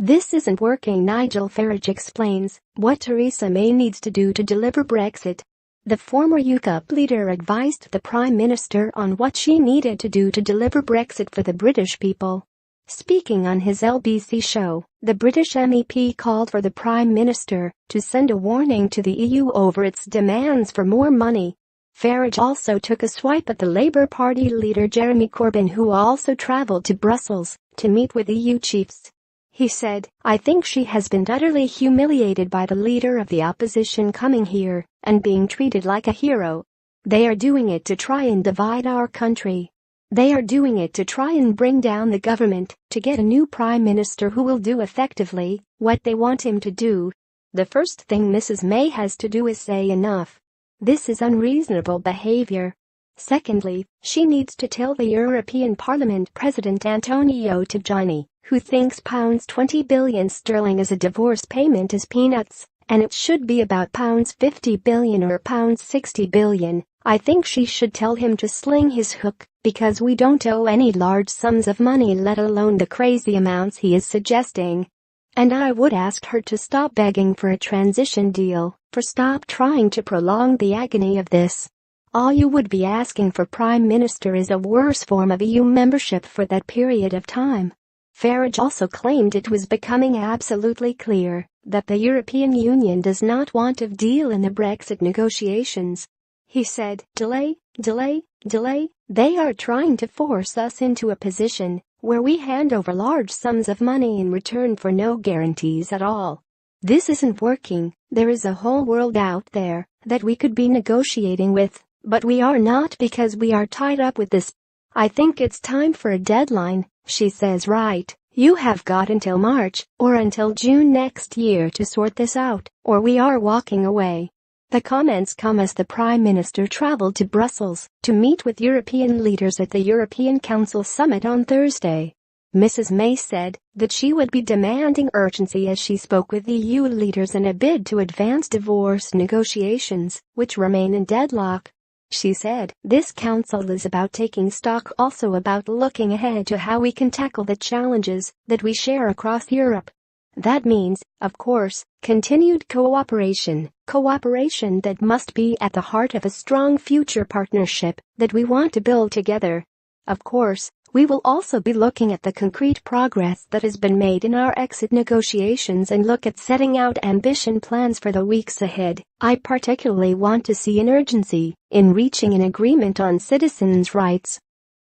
This isn't working. Nigel Farage explains what Theresa May needs to do to deliver Brexit. The former Ukip leader advised the Prime Minister on what she needed to do to deliver Brexit for the British people. Speaking on his LBC show, the British MEP called for the Prime Minister to send a warning to the EU over its demands for more money. Farage also took a swipe at the Labour Party leader Jeremy Corbyn, who also travelled to Brussels to meet with EU chiefs. He said, "I think she has been utterly humiliated by the leader of the opposition coming here and being treated like a hero. They are doing it to try and divide our country. They are doing it to try and bring down the government, to get a new prime minister who will do effectively what they want him to do. The first thing Mrs. May has to do is say enough. This is unreasonable behavior. Secondly, she needs to tell the European Parliament President Antonio Tajani, who thinks £20 billion sterling as a divorce payment is peanuts, and it should be about £50 billion or £60 billion. I think she should tell him to sling his hook, because we don't owe any large sums of money, let alone the crazy amounts he is suggesting. And I would ask her to stop begging for a transition deal, for stop trying to prolong the agony of this. All you would be asking for, Prime Minister, is a worse form of EU membership for that period of time." Farage also claimed it was becoming absolutely clear that the European Union does not want a deal in the Brexit negotiations. He said, delay. They are trying to force us into a position where we hand over large sums of money in return for no guarantees at all. This isn't working. There is a whole world out there that we could be negotiating with, but we are not, because we are tied up with this. I think it's time for a deadline," she says. "Right, you have got until March or until June next year to sort this out, or we are walking away." The comments come as the Prime Minister travelled to Brussels to meet with European leaders at the European Council summit on Thursday. Mrs. May said that she would be demanding urgency as she spoke with EU leaders in a bid to advance divorce negotiations, which remain in deadlock. She said, "This council is about taking stock, also about looking ahead to how we can tackle the challenges that we share across Europe. That means, of course, continued cooperation that must be at the heart of a strong future partnership that we want to build together. Of course, we will also be looking at the concrete progress that has been made in our exit negotiations and look at setting out ambition plans for the weeks ahead. I particularly want to see an urgency in reaching an agreement on citizens' rights."